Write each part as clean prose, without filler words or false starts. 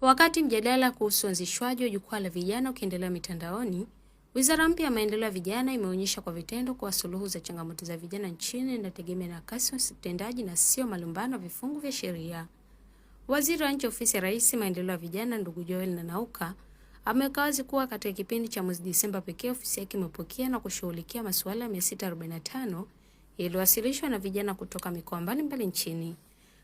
Wakati mjadala kuhusu uanzishwaji wa jukwaa la vijana ukiendelea mitandaoni, Wizara mpya ya maendeleo ya vijana imeonyesha kwa vitendo kuwa suluhu za changamoto za vijana nchini inategemea na kasi ya utendaji na sio malumbano ya vifungu vya sheria. Waziri wa Nchi Ofisi ya Rais Maendeleo ya Vijana, ndugu Joel Nanauka, ameweka wazi kuwa katika kipindi cha mwezi Disemba pekee ofisi yake imepokea na kushughulikia masuala 645 yaliyowasilishwa na vijana kutoka mikoa mbalimbali nchini.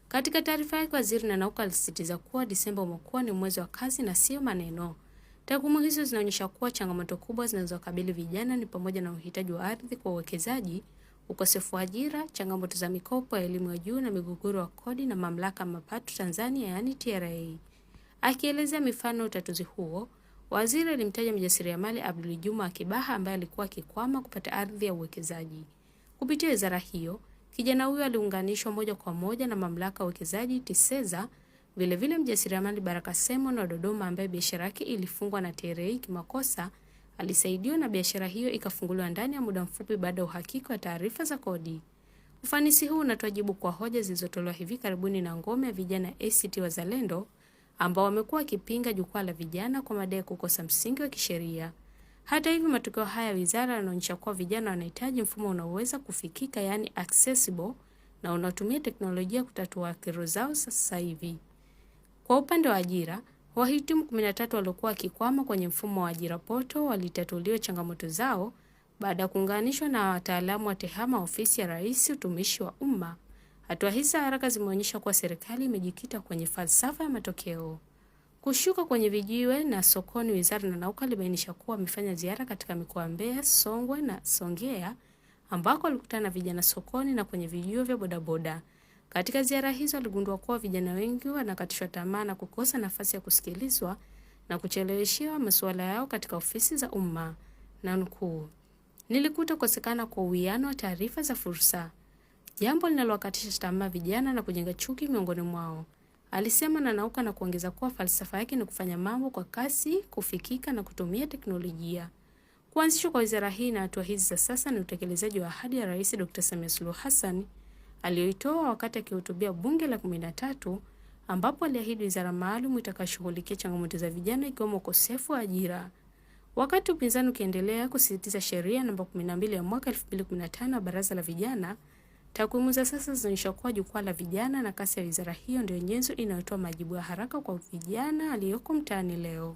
Katika taarifa yake, Waziri Nanauka alisisitiza kuwa Disemba umekuwa ni mwezi wa kazi na sio maneno. Takwimu hizo zinaonyesha kuwa changamoto kubwa zinazokabili vijana ni pamoja na uhitaji wa ardhi kwa uwekezaji, ukosefu wa ajira, changamoto za mikopo ya elimu ya juu na migogoro wa kodi na mamlaka ya mapato Tanzania yani TRA. Akielezea mifano ya utatuzi huo, waziri alimtaja mjasiriamali Abdul Juma Kibaha ambaye alikuwa akikwama kupata ardhi ya uwekezaji. Kupitia wizara hiyo, kijana huyo aliunganishwa moja kwa moja na mamlaka ya uwekezaji TISEZA. Vilevile mjasiriamali Baraka Simon wa Dodoma ambaye biashara yake ilifungwa na TRA kimakosa alisaidiwa na biashara hiyo ikafunguliwa ndani ya muda mfupi baada ya uhakiki wa taarifa za kodi. Ufanisi huu unatoa jibu kwa hoja zilizotolewa hivi karibuni na ngome ya vijana ACT Wazalendo ambao wamekuwa wakipinga jukwaa la vijana kwa madai ya kukosa msingi wa kisheria. Hata hivyo, matokeo haya wizara yanaonyesha kuwa vijana wanahitaji mfumo unaoweza kufikika yani accessible na unaotumia teknolojia kutatua kero zao sasa hivi. Kwa upande wa ajira, wahitimu 13 waliokuwa wakikwama kwenye mfumo wa ajira poto walitatuliwa changamoto zao baada ya kuunganishwa na wataalamu wa TEHAMA ofisi ya Rais utumishi wa umma. Hatua hizi haraka zimeonyesha kuwa serikali imejikita kwenye falsafa ya matokeo. Kushuka kwenye vijiwe na sokoni, Wizara Nanauka ilibainisha kuwa amefanya ziara katika mikoa ya Mbeya, Songwe na Songea ambako alikutana na vijana sokoni na kwenye vijiwe vya bodaboda. Katika ziara hizo aligundua kuwa vijana wengi wanakatishwa tamaa na kukosa nafasi ya kusikilizwa na kucheleweshewa masuala yao katika ofisi za umma. Na nukuu, "Nilikuta kukosekana kwa uwiano wa taarifa za fursa, jambo linalowakatisha tamaa vijana na kujenga chuki miongoni mwao," alisema Nanauka na kuongeza kuwa falsafa yake ni kufanya mambo kwa kasi, kufikika na kutumia teknolojia. Kuanzishwa kwa wizara hii na hatua hizi za sasa ni utekelezaji wa ahadi ya Rais Dr. Samia Suluhu Hassan aliyoitoa wakati akihutubia bunge la 13 ambapo aliahidi wizara maalum itakayoshughulikia changamoto za vijana ikiwemo ukosefu wa ajira. Wakati upinzani ukiendelea kusisitiza sheria namba 12 ya mwaka 2015 ya Baraza la Vijana, takwimu za sasa zinaonyesha kuwa jukwaa la vijana na kasi ya wizara hiyo ndio nyenzo inayotoa majibu ya haraka kwa vijana aliyoko mtaani leo.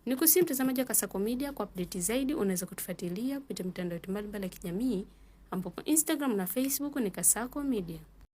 Nikusihi mtazamaji wa Kasako Media, kwa update zaidi unaweza kutufuatilia kupitia mitandao yetu mbalimbali ya kijamii ambapo Instagram na Facebook ni Kasako Media.